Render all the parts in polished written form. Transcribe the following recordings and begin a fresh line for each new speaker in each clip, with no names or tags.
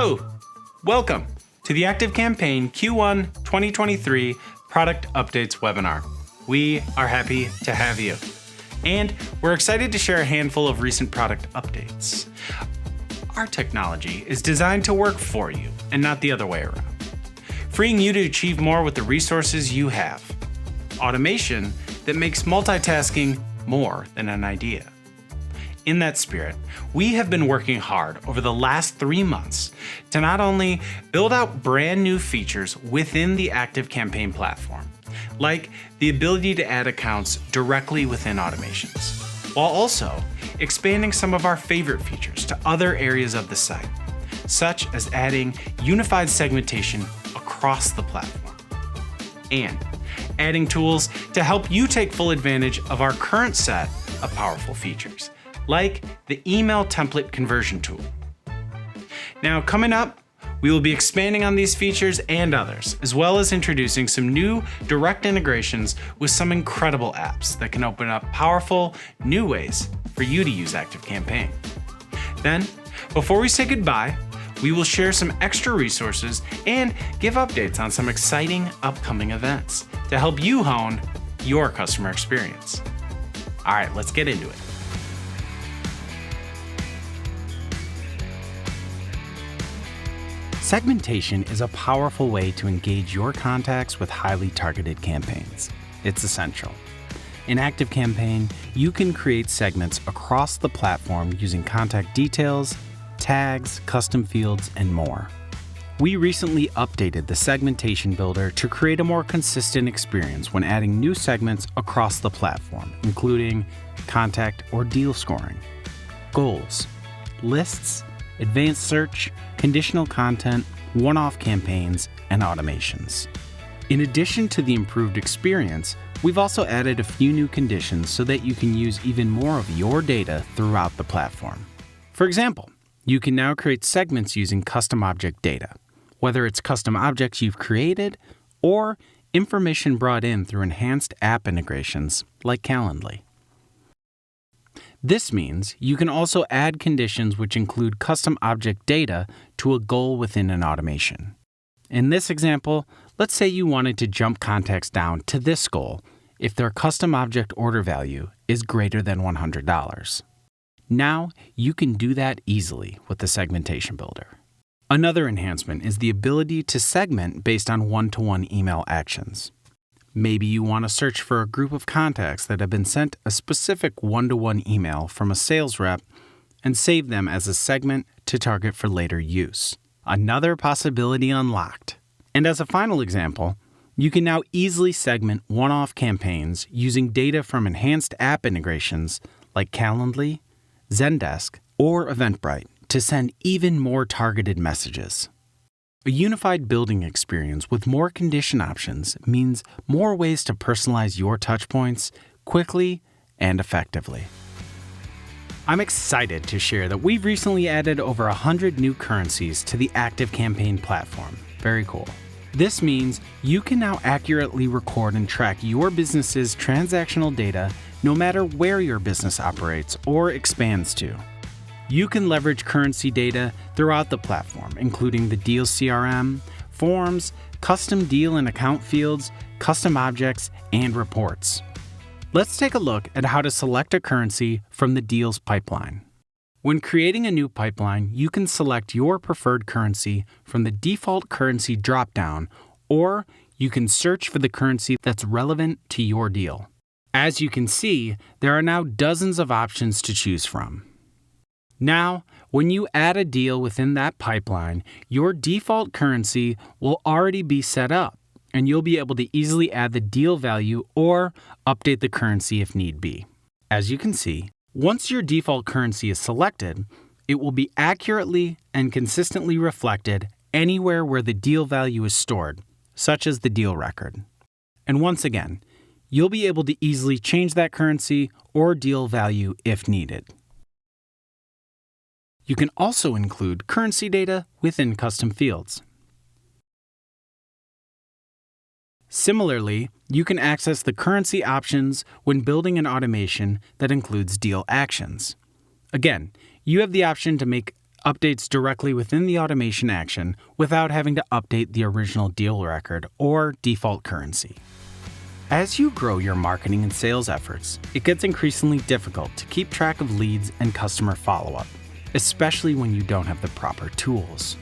Hello! Welcome to the ActiveCampaign Q1 2023 Product Updates webinar. We are happy to have you. And we're excited to share a handful of recent product updates. Our technology is designed to work for you and not the other way around, freeing you to achieve more with the resources you have. Automation that makes multitasking more than an idea. In that spirit, we have been working hard over the last 3 months to not only build out brand new features within the ActiveCampaign platform, like the ability to add accounts directly within automations, while also expanding some of our favorite features to other areas of the site, such as adding unified segmentation across the platform, and adding tools to help you take full advantage of our current set of powerful features, like the email template conversion tool. Now, coming up, we will be expanding on these features and others, as well as introducing some new direct integrations with some incredible apps that can open up powerful new ways for you to use ActiveCampaign. Then, before we say goodbye, we will share some extra resources and give updates on some exciting upcoming events to help you hone your customer experience. All right, let's get into it. Segmentation is a powerful way to engage your contacts with highly targeted campaigns. It's essential. In ActiveCampaign, you can create segments across the platform using contact details, tags, custom fields, and more. We recently updated the segmentation builder to create a more consistent experience when adding new segments across the platform, including contact or deal scoring, goals, lists, advanced search, conditional content, one-off campaigns, and automations. In addition to the improved experience, we've also added a few new conditions so that you can use even more of your data throughout the platform. For example, you can now create segments using custom object data, whether it's custom objects you've created or information brought in through enhanced app integrations like Calendly. This means you can also add conditions which include custom object data to a goal within an automation. In this example, let's say you wanted to jump contacts down to this goal if their custom object order value is greater than $100. Now, you can do that easily with the segmentation builder. Another enhancement is the ability to segment based on one-to-one email actions. Maybe you want to search for a group of contacts that have been sent a specific one-to-one email from a sales rep and save them as a segment to target for later use. Another possibility unlocked. And as a final example, you can now easily segment one-off campaigns using data from enhanced app integrations like Calendly, Zendesk, or Eventbrite to send even more targeted messages. A unified building experience with more condition options means more ways to personalize your touchpoints quickly and effectively. I'm excited to share that we've recently added over 100 new currencies to the ActiveCampaign platform. Very cool. This means you can now accurately record and track your business's transactional data no matter where your business operates or expands to. You can leverage currency data throughout the platform, including the Deal CRM, forms, custom deal and account fields, custom objects, and reports. Let's take a look at how to select a currency from the Deals pipeline. When creating a new pipeline, you can select your preferred currency from the default currency dropdown, or you can search for the currency that's relevant to your deal. As you can see, there are now dozens of options to choose from. Now, when you add a deal within that pipeline, your default currency will already be set up, and you'll be able to easily add the deal value or update the currency if need be. As you can see, once your default currency is selected, it will be accurately and consistently reflected anywhere where the deal value is stored, such as the deal record. And once again, you'll be able to easily change that currency or deal value if needed. You can also include currency data within custom fields. Similarly, you can access the currency options when building an automation that includes deal actions. Again, you have the option to make updates directly within the automation action without having to update the original deal record or default currency. As you grow your marketing and sales efforts, it gets increasingly difficult to keep track of leads and customer follow-up, especially when you don't have the proper tools.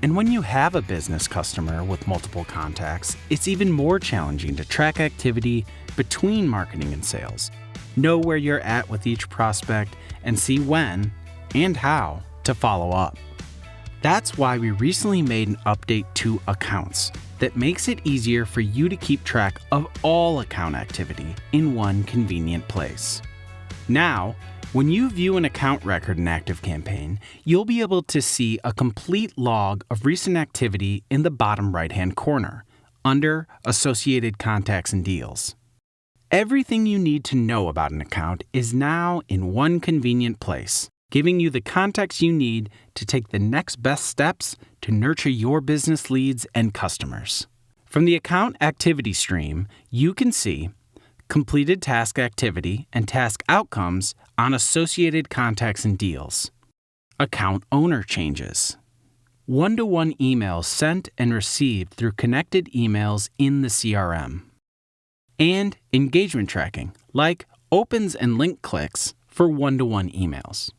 And when you have a business customer with multiple contacts, it's even more challenging to track activity between marketing and sales, know where you're at with each prospect, and see when and how to follow up. That's why we recently made an update to Accounts that makes it easier for you to keep track of all account activity in one convenient place. Now, when you view an account record in ActiveCampaign, you'll be able to see a complete log of recent activity in the bottom right-hand corner, under Associated Contacts and Deals. Everything you need to know about an account is now in one convenient place, giving you the context you need to take the next best steps to nurture your business leads and customers. From the account activity stream, you can see completed task activity and task outcomes on Associated Contacts and Deals, account owner changes, one-to-one emails sent and received through connected emails in the CRM, and engagement tracking, like opens and link clicks for one-to-one emails.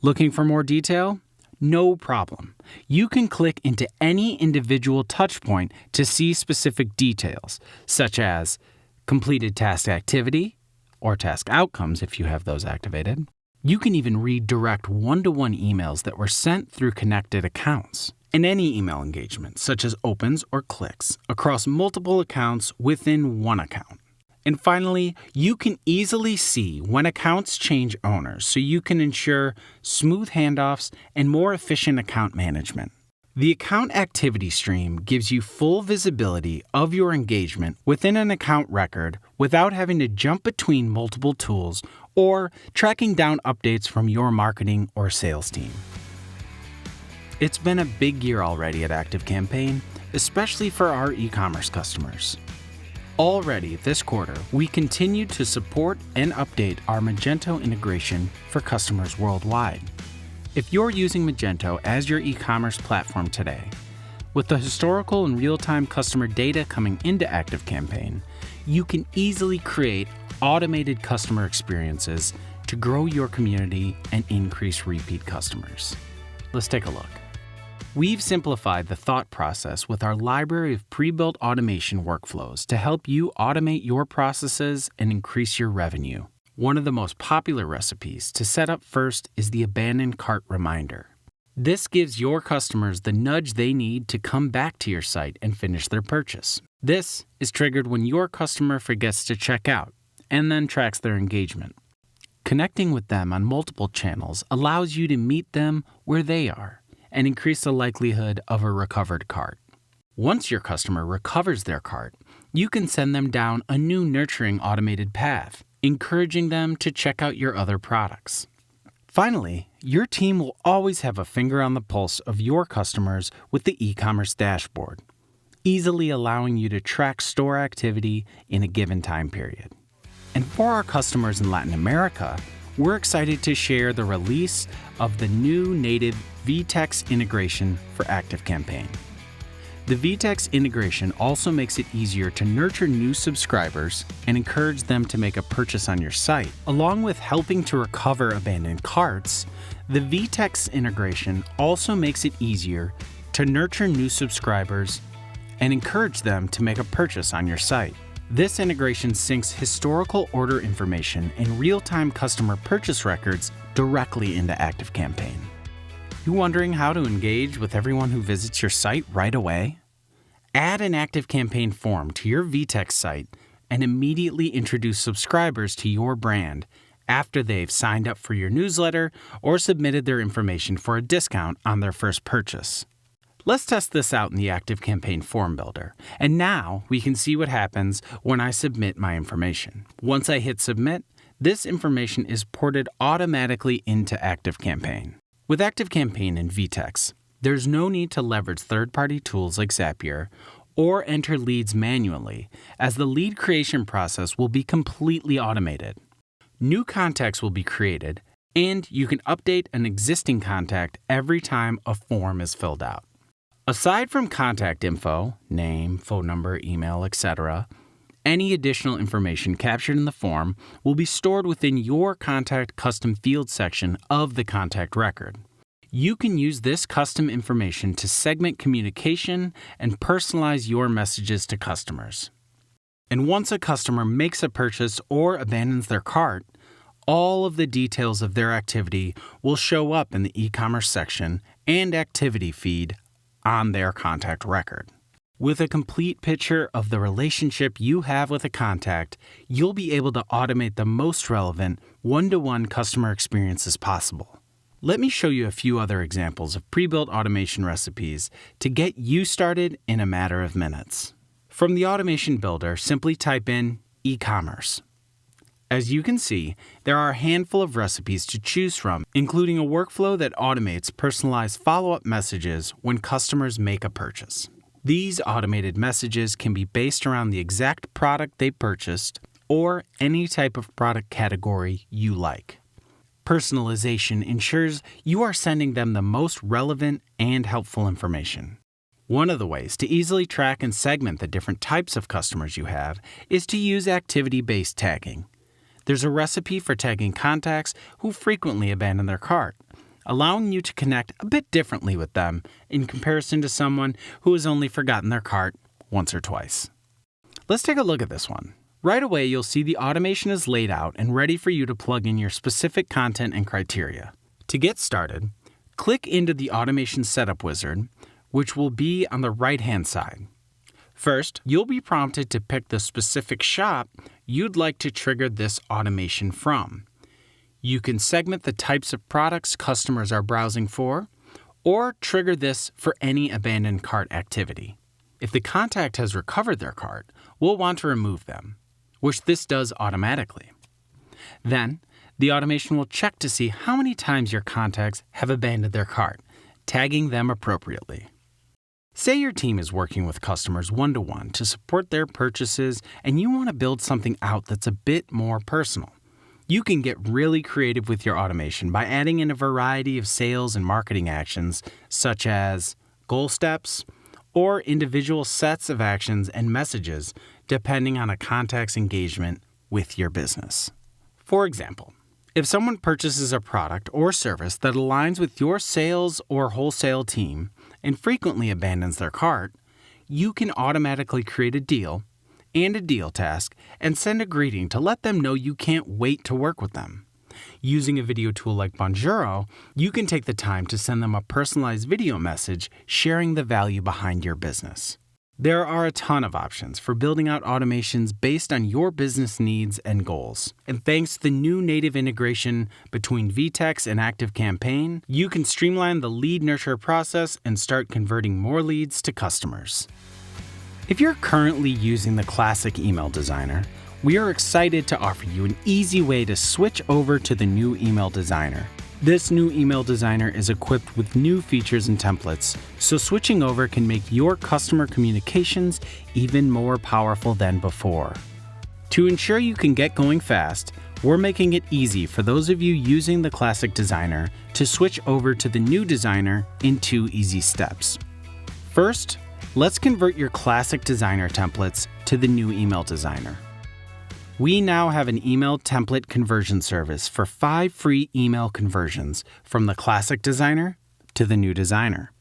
Looking for more detail? No problem. You can click into any individual touchpoint to see specific details, such as completed task activity or task outcomes if you have those activated. You can even redirect one-to-one emails that were sent through connected accounts, and any email engagement, such as opens or clicks, across multiple accounts within one account. And finally, you can easily see when accounts change owners so you can ensure smooth handoffs and more efficient account management. The account activity stream gives you full visibility of your engagement within an account record without having to jump between multiple tools or tracking down updates from your marketing or sales team. It's been a big year already at ActiveCampaign, especially for our e-commerce customers. Already this quarter, we continue to support and update our Magento integration for customers worldwide. If you're using Magento as your e-commerce platform today, with the historical and real-time customer data coming into ActiveCampaign, you can easily create automated customer experiences to grow your community and increase repeat customers. Let's take a look. We've simplified the thought process with our library of pre-built automation workflows to help you automate your processes and increase your revenue. One of the most popular recipes to set up first is the abandoned cart reminder. This gives your customers the nudge they need to come back to your site and finish their purchase. This is triggered when your customer forgets to check out and then tracks their engagement. Connecting with them on multiple channels allows you to meet them where they are and increase the likelihood of a recovered cart. Once your customer recovers their cart, you can send them down a new nurturing automated path, encouraging them to check out your other products. Finally, your team will always have a finger on the pulse of your customers with the e-commerce dashboard, easily allowing you to track store activity in a given time period. And for our customers in Latin America, we're excited to share the release of the new native VTEX integration for ActiveCampaign. The VTEX integration also makes it easier to nurture new subscribers and encourage them to make a purchase on your site. Along with helping to recover abandoned carts, the VTEX integration also makes it easier to nurture new subscribers and encourage them to make a purchase on your site. This integration syncs historical order information and real-time customer purchase records directly into ActiveCampaign. You wondering how to engage with everyone who visits your site right away? Add an ActiveCampaign form to your VTEX site and immediately introduce subscribers to your brand after they've signed up for your newsletter or submitted their information for a discount on their first purchase. Let's test this out in the ActiveCampaign form builder. And now we can see what happens when I submit my information. Once I hit submit, this information is ported automatically into ActiveCampaign. With ActiveCampaign and VTEX, there's no need to leverage third-party tools like Zapier or enter leads manually, as the lead creation process will be completely automated. New contacts will be created, And you can update an existing contact every time a form is filled out. Aside from contact info, name, phone number, email, etc., any additional information captured in the form will be stored within your Contact Custom Field section of the contact record. You can use this custom information to segment communication and personalize your messages to customers. And once a customer makes a purchase or abandons their cart, all of the details of their activity will show up in the e-commerce section and activity feed on their contact record. With a complete picture of the relationship you have with a contact, you'll be able to automate the most relevant one-to-one customer experiences possible. Let me show you a few other examples of pre-built automation recipes to get you started in a matter of minutes. From the Automation Builder, simply type in e-commerce. As you can see, there are a handful of recipes to choose from, including a workflow that automates personalized follow-up messages when customers make a purchase. These automated messages can be based around the exact product they purchased or any type of product category you like. Personalization ensures you are sending them the most relevant and helpful information. One of the ways to easily track and segment the different types of customers you have is to use activity-based tagging. There's a recipe for tagging contacts who frequently abandon their cart, allowing you to connect a bit differently with them in comparison to someone who has only forgotten their cart once or twice. Let's take a look at this one. Right away, you'll see the automation is laid out and ready for you to plug in your specific content and criteria. To get started, click into the Automation Setup Wizard, which will be on the right-hand side. First, you'll be prompted to pick the specific shop you'd like to trigger this automation from. You can segment the types of products customers are browsing for, or trigger this for any abandoned cart activity. If the contact has recovered their cart, we'll want to remove them, which this does automatically. Then, the automation will check to see how many times your contacts have abandoned their cart, tagging them appropriately. Say your team is working with customers one-to-one to support their purchases and you want to build something out that's a bit more personal. You can get really creative with your automation by adding in a variety of sales and marketing actions, such as goal steps or individual sets of actions and messages, depending on a contact's engagement with your business. For example, if someone purchases a product or service that aligns with your sales or wholesale team and frequently abandons their cart, you can automatically create a deal and a deal task and send a greeting to let them know you can't wait to work with them. Using a video tool like Bonjoro, you can take the time to send them a personalized video message sharing the value behind your business. There are a ton of options for building out automations based on your business needs and goals. And thanks to the new native integration between VTEX and ActiveCampaign, you can streamline the lead nurture process and start converting more leads to customers. If you're currently using the classic email designer, we are excited to offer you an easy way to switch over to the new email designer. This new email designer is equipped with new features and templates, so switching over can make your customer communications even more powerful than before. To ensure you can get going fast, we're making it easy for those of you using the classic designer to switch over to the new designer in 2 easy steps. First, let's convert your classic designer templates to the new email designer. We now have an email template conversion service for 5 free email conversions from the classic designer to the new designer.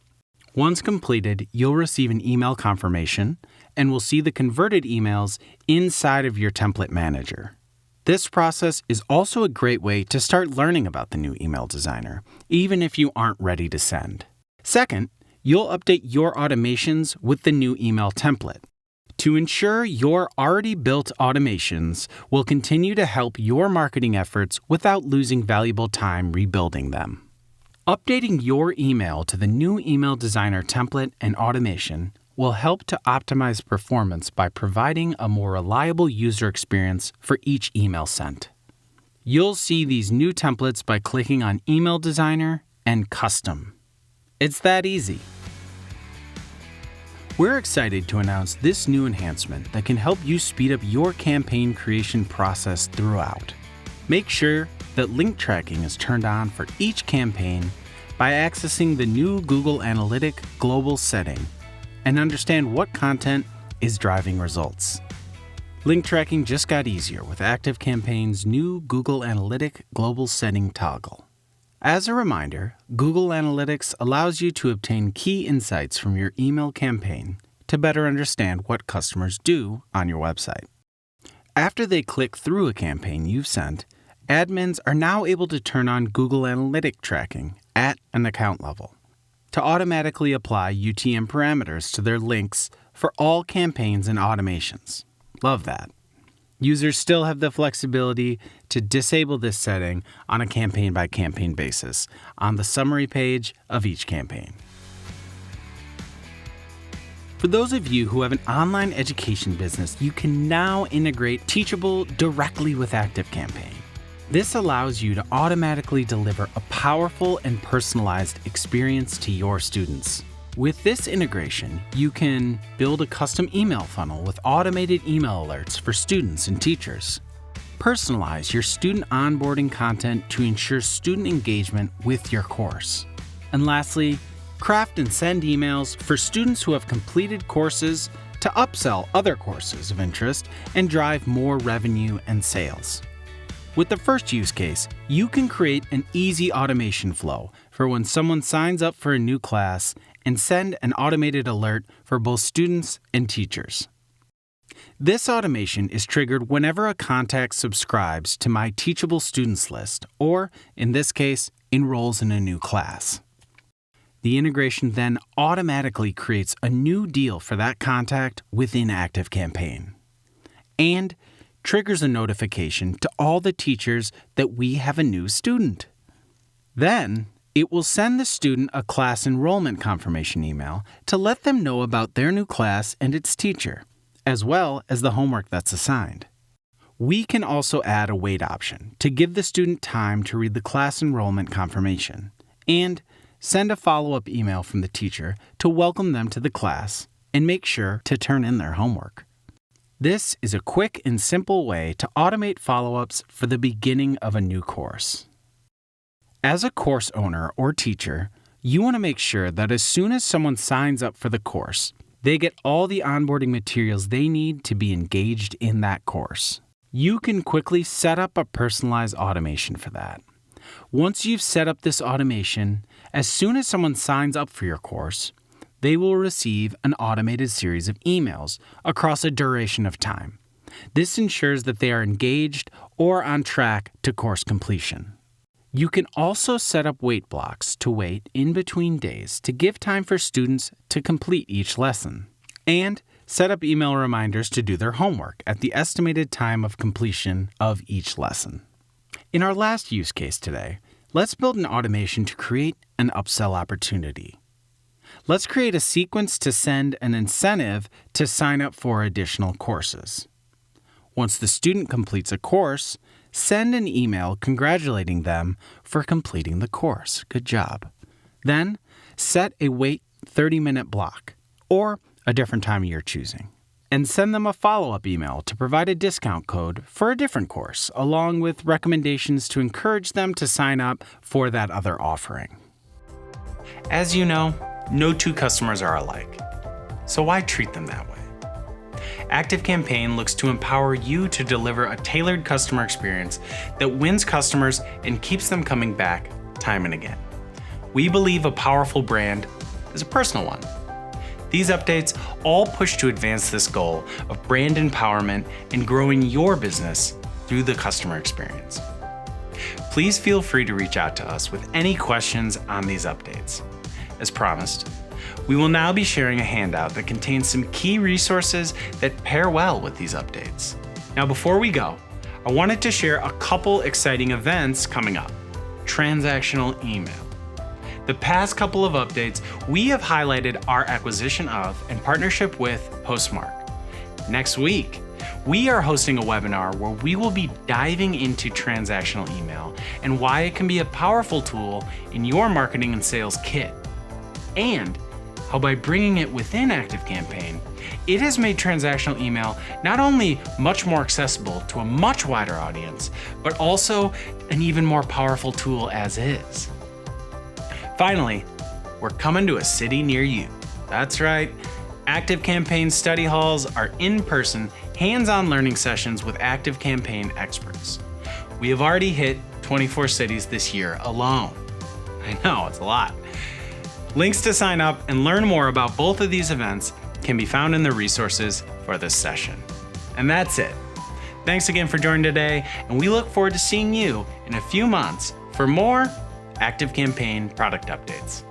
Once completed, you'll receive an email confirmation and will see the converted emails inside of your template manager. This process is also a great way to start learning about the new email designer, even if you aren't ready to send. Second, you'll update your automations with the new email template. To ensure your already built automations will continue to help your marketing efforts without losing valuable time rebuilding them. Updating your email to the new email designer template and automation will help to optimize performance by providing a more reliable user experience for each email sent. You'll see these new templates by clicking on Email Designer and Custom. It's that easy. We're excited to announce this new enhancement that can help you speed up your campaign creation process throughout. Make sure that link tracking is turned on for each campaign by accessing the new Google Analytics Global setting and understand what content is driving results. Link tracking just got easier with ActiveCampaign's new Google Analytics Global setting toggle. As a reminder, Google Analytics allows you to obtain key insights from your email campaign to better understand what customers do on your website. After they click through a campaign you've sent, admins are now able to turn on Google Analytics tracking at an account level to automatically apply UTM parameters to their links for all campaigns and automations. Love that. Users still have the flexibility to disable this setting on a campaign-by-campaign basis on the summary page of each campaign. For those of you who have an online education business, you can now integrate Teachable directly with ActiveCampaign. This allows you to automatically deliver a powerful and personalized experience to your students. With this integration, you can build a custom email funnel with automated email alerts for students and teachers. Personalize your student onboarding content to ensure student engagement with your course. And lastly, craft and send emails for students who have completed courses to upsell other courses of interest and drive more revenue and sales. With the first use case, you can create an easy automation flow for when someone signs up for a new class and send an automated alert for both students and teachers. This automation is triggered whenever a contact subscribes to my Teachable Students list, or, in this case, enrolls in a new class. The integration then automatically creates a new deal for that contact within ActiveCampaign, and triggers a notification to all the teachers that we have a new student. Then, it will send the student a class enrollment confirmation email to let them know about their new class and its teacher, as well as the homework that's assigned. We can also add a wait option to give the student time to read the class enrollment confirmation, and send a follow-up email from the teacher to welcome them to the class and make sure to turn in their homework. This is a quick and simple way to automate follow-ups for the beginning of a new course. As a course owner or teacher, you want to make sure that as soon as someone signs up for the course, they get all the onboarding materials they need to be engaged in that course. You can quickly set up a personalized automation for that. Once you've set up this automation, as soon as someone signs up for your course, they will receive an automated series of emails across a duration of time. This ensures that they are engaged or on track to course completion. You can also set up wait blocks to wait in between days to give time for students to complete each lesson, and set up email reminders to do their homework at the estimated time of completion of each lesson. In our last use case today, let's build an automation to create an upsell opportunity. Let's create a sequence to send an incentive to sign up for additional courses. Once the student completes a course, send an email congratulating them for completing the course. Good job. Then, set a wait 30-minute block, or a different time you're choosing, and send them a follow-up email to provide a discount code for a different course, along with recommendations to encourage them to sign up for that other offering. As you know, no two customers are alike, so why treat them that way? ActiveCampaign looks to empower you to deliver a tailored customer experience that wins customers and keeps them coming back time and again. We believe a powerful brand is a personal one. These updates all push to advance this goal of brand empowerment and growing your business through the customer experience. Please feel free to reach out to us with any questions on these updates. As promised, we will now be sharing a handout that contains some key resources that pair well with these updates. Now, before we go, I wanted to share a couple exciting events coming up. Transactional email. The past couple of updates, we have highlighted our acquisition of and partnership with Postmark. Next week, we are hosting a webinar where we will be diving into transactional email and why it can be a powerful tool in your marketing and sales kit, and how by bringing it within ActiveCampaign, It has made transactional email not only much more accessible to a much wider audience, but also an even more powerful tool as is. Finally, we're coming to a city near you. That's right. ActiveCampaign study halls are in-person, hands-on learning sessions with ActiveCampaign experts. We have already hit 24 cities this year alone. I know, it's a lot. Links to sign up and learn more about both of these events can be found in the resources for this session. And that's it. Thanks again for joining today, and we look forward to seeing you in a few months for more ActiveCampaign product updates.